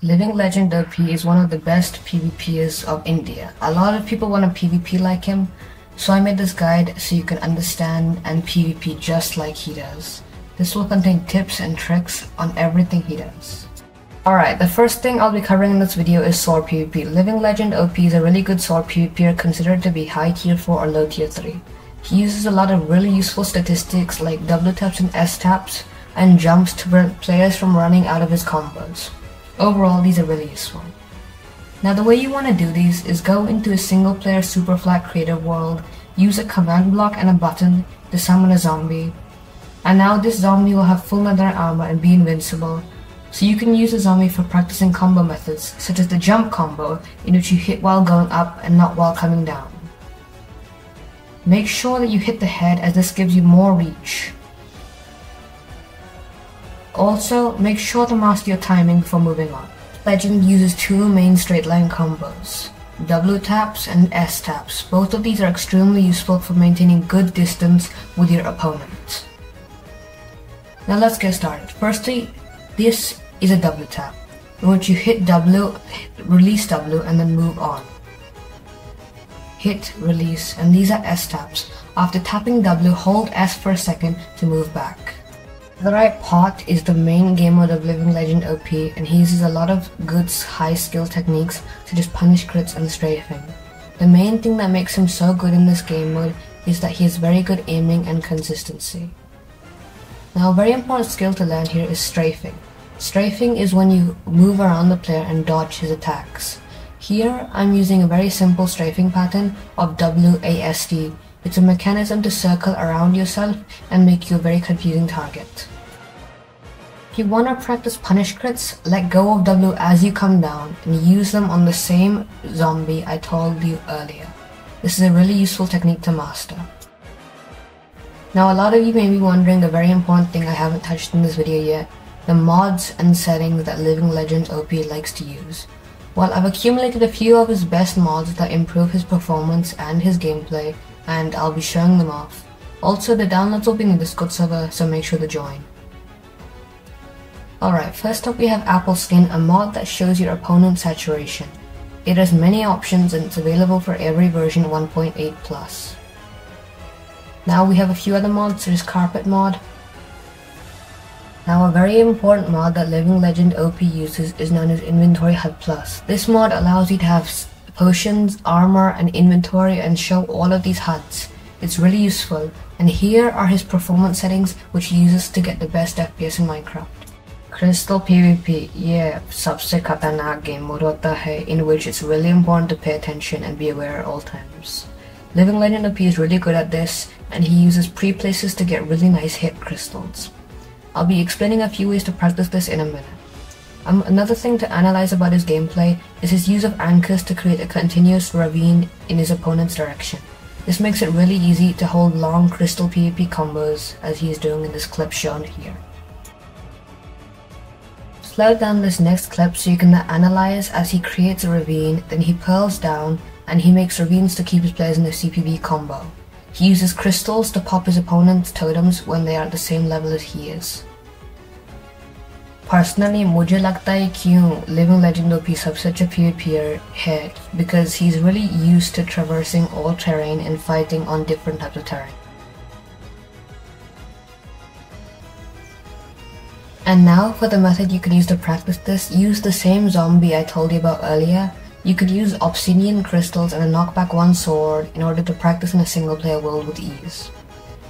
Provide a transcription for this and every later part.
LivingLegendOP is one of the best PvPers of India. A lot of people want to PvP like him, so I made this guide so you can understand and PvP just like he does. This will contain tips and tricks on everything he does. Alright, the first thing I'll be covering in this video is sword PvP. LivingLegendOP is a really good sword PvPer considered to be high tier 4 or low tier 3. He uses a lot of really useful statistics like W taps and S taps and jumps to prevent players from running out of his combos. Overall, these are really useful. Now the way you want to do these is go into a single player super flat creative world, use a command block and a button to summon a zombie, and now this zombie will have full leather armor and be invincible, so you can use the zombie for practicing combo methods such as the jump combo in which you hit while going up and not while coming down. Make sure that you hit the head as this gives you more reach. Also, make sure to master your timing before moving on. Legend uses two main straight line combos, W taps and S taps. Both of these are extremely useful for maintaining good distance with your opponent. Now let's get started. Firstly, this is a W tap, in which you hit W, release W and then move on. Hit, release, and these are S taps. After tapping W, hold S for a second to move back. The right pot is the main game mode of LivingLegendOP, and he uses a lot of good high skill techniques such as punish crits and strafing. The main thing that makes him so good in this game mode is that he has very good aiming and consistency. Now a very important skill to learn here is strafing. Strafing is when you move around the player and dodge his attacks. Here I'm using a very simple strafing pattern of WASD. It's a mechanism to circle around yourself and make you a very confusing target. If you want to practice punish crits, let go of W as you come down and use them on the same zombie I told you earlier. This is a really useful technique to master. Now a lot of you may be wondering a very important thing I haven't touched in this video yet, the mods and settings that LivingLegendOP likes to use. Well, I've accumulated a few of his best mods that improve his performance and his gameplay, and I'll be showing them off. Also, the downloads will be in the Discord server, so make sure to join. Alright, first up we have Apple Skin, a mod that shows your opponent's saturation. It has many options and it's available for every version 1.8+. Now we have a few other mods, such as Carpet mod. Now a very important mod that LivingLegendOP uses is known as Inventory HUD Plus. This mod allows you to have potions, armor, and inventory and show all of these HUDs. It's really useful, and here are his performance settings which he uses to get the best FPS in Minecraft. Crystal PvP, yeah, सबसे खतरनाक game mode होता है, in which it's really important to pay attention and be aware at all times. LivingLegendOP is really good at this, and he uses pre-places to get really nice hit crystals. I'll be explaining a few ways to practice this in a minute. Another thing to analyze about his gameplay is his use of anchors to create a continuous ravine in his opponent's direction. This makes it really easy to hold long crystal PvP combos as he is doing in this clip shown here. Slow down this next clip so you can analyze as he creates a ravine, then he pearls down and he makes ravines to keep his players in a CPV combo. He uses crystals to pop his opponent's totems when they are at the same level as he is. Personally, मुझे लगता है क्यों LivingLegendOP सबसे अच्छा PvPer है because he's really used to traversing all terrain and fighting on different types of terrain. And now for the method you can use to practice this, use the same zombie I told you about earlier. You could use obsidian crystals and a knockback 1 sword in order to practice in a single player world with ease.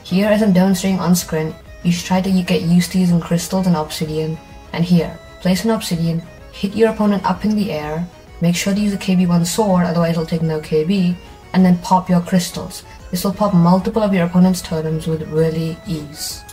Here as I'm demonstrating on screen, you should try to get used to using crystals and obsidian. And here, place an obsidian, hit your opponent up in the air, make sure to use a KB1 sword, otherwise it'll take no KB, and then pop your crystals. This will pop multiple of your opponent's totems with really ease.